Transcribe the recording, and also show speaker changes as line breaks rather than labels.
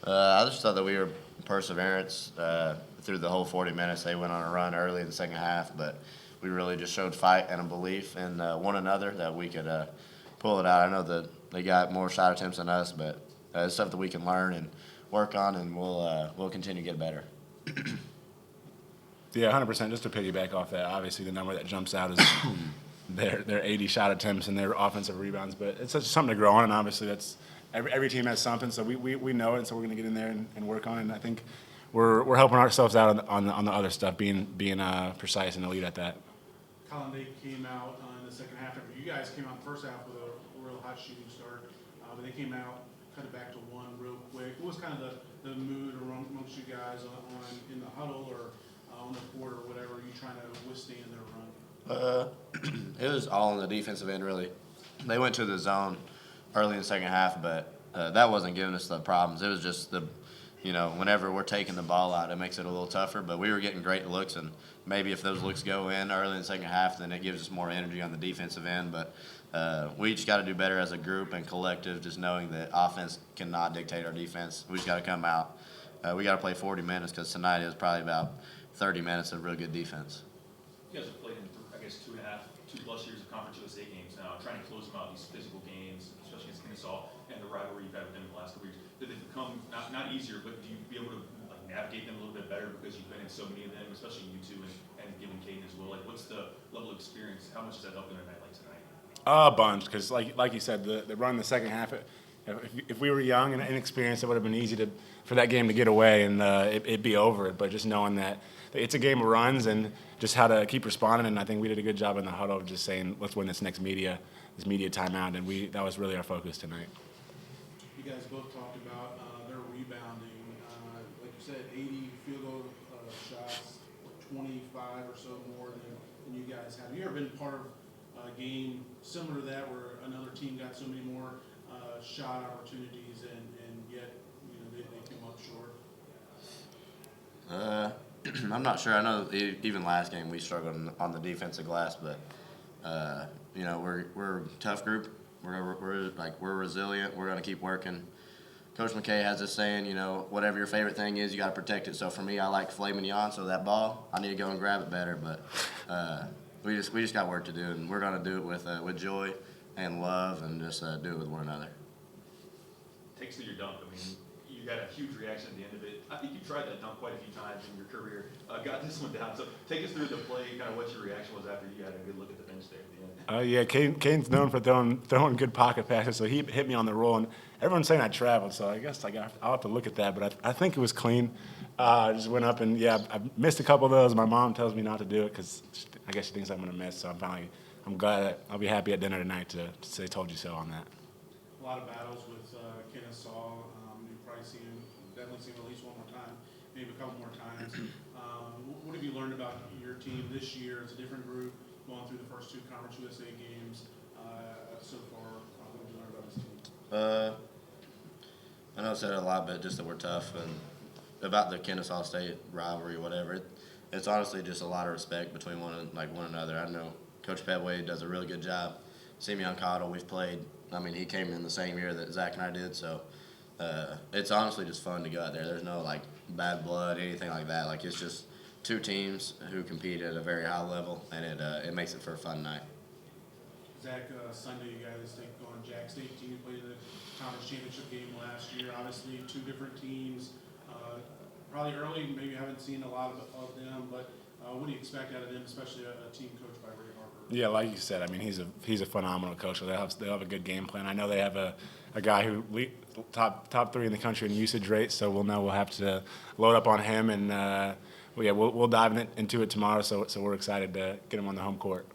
I just thought that we were perseverance through the whole 40 minutes. They went on a run early in the second half, but we really just showed fight and a belief in one another that we could pull it out. I know that they got more shot attempts than us, but it's stuff that we can learn and work on, and we'll continue to get better.
Yeah, 100%. Just to piggyback off that, obviously the number that jumps out is their 80 shot attempts and their offensive rebounds. But it's just something to grow on, and obviously that's every team has something, so we know it, and so we're going to get in there and work on it. And I think we're helping ourselves out on the other stuff, being precise and elite at that.
Colin, they came out in the second half. You guys came out in the first half with a real hot shooting start, but they came out, cut it back to one real quick. What was kind of the mood amongst you guys in the huddle or on the court or whatever? Are you trying to withstand their run?
It was all on the defensive end, really. They went to the zone early in the second half, but that wasn't giving us the problems. It was just whenever we're taking the ball out, it makes it a little tougher. But we were getting great looks, and maybe if those looks go in early in the second half, then it gives us more energy on the defensive end. But we just got to do better as a group and collective, just knowing that offense cannot dictate our defense. We just got to come out. We got to play 40 minutes because tonight is probably about 30 minutes of real good defense.
You guys have played in, I guess, 2+ years of Conference USA games now, trying to close them out, these physical games, especially against Kennesaw, and the rivalry you've had with them in the last couple years. Did they become not easier, but do you be able to navigate them a little bit better because you've been in so many of them, especially you two and given Caden as well? Like, what's the level of experience? How much does that help in a night like tonight?
A bunch, because like you said, the run in the second half, if we were young and inexperienced, it would have been easy for that game to get away and it'd be over it. But just knowing that it's a game of runs and just how to keep responding, and I think we did a good job in the huddle of just saying, let's win this media timeout, and that was really our focus tonight.
You guys both talked about their rebounding. Like you said, 80 field goal shots, 25 or so more than you guys have. Have you ever been part of a game similar to that where another team got so many more shot opportunities and yet they came up short?
I'm not sure. I know even last game we struggled on the defensive glass, but we're a tough group. We're resilient. We're gonna keep working. Coach McKay has this saying, whatever your favorite thing is, you got to protect it. So for me, I like filet mignon. So that ball, I need to go and grab it better. But we just got work to do, and we're gonna do it with joy and love, and just do it with one another.
Takes to your dunk. I mean, you got a huge reaction at the end of it. I think you tried that dunk quite a few times in your career. Got this one down. So take us through the play, kind of what your reaction was after you had a good look at the bench there at the end.
Yeah, Caden's known for throwing good pocket passes, so he hit me on the roll, and everyone's saying I traveled, so I guess I'll have to look at that, but I think it was clean. I just went up and, I missed a couple of those. My mom tells me not to do it because I guess she thinks I'm going to miss, so I'm glad that I'll be happy at dinner tonight to say told you so on that.
A lot of battles with Kennesaw. You've definitely seen at least one more time, maybe a couple more times. What have you learned about your team this year? It's a different group going through the first two Conference USA games so far. What have you learned about this team?
I know I said it a lot, but just that we're tough, and about the Kennesaw State rivalry or whatever. It's honestly just a lot of respect between one another. I know Coach Petway does a really good job. Simeon Cottle, we've played. I mean, he came in the same year that Zach and I did, so it's honestly just fun to go out there. There's no bad blood, anything like that. It's just two teams who compete at a very high level, and it makes it for a fun night.
Zach, Sunday you guys take on Jack State team. You played in the conference championship game last year. Obviously, two different teams. Probably early, maybe you haven't seen a lot of them, but what do you expect out of them, especially a team coached by Ray Harper?
Yeah, like you said, I mean, he's a phenomenal coach. So they'll have a good game plan. I know they have a guy who top 3 in the country in usage rate, so we'll have to load up on him, and we'll dive into it tomorrow. So we're excited to get him on the home court.